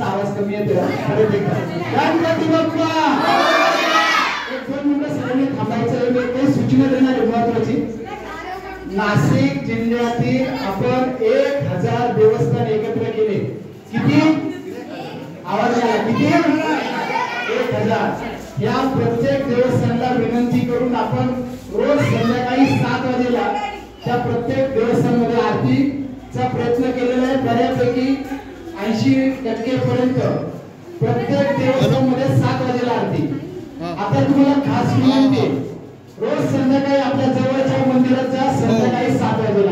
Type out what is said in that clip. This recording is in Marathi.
थोडासा आवाज कमी येतो गणपती बाप्पा एक दोन मिनिटं सगळ्यांनी थांबायचं मी काही सूचना देणार आहे महत्वाची नाशिक जिल्ह्यातील आपण 1000 देवस्थान एकत्र केले किती आवाज आला किती 1000 या प्रत्येक देवस्थानाला विनंती करून आपण रोज संध्याकाळी 7 वाजेला त्या प्रत्येक देवस्थानामध्ये आरतीचा प्रयत्न केलेला आहे बऱ्यापैकी 80% पर्यंत प्रत्येक देवस्थानामध्ये 7 वाजेला आरती आता तुम्हाला खास विनंती रोज संध्याकाळी आपल्या जवळच्या मंदिरात जा संध्याकाळी 7 वाजेला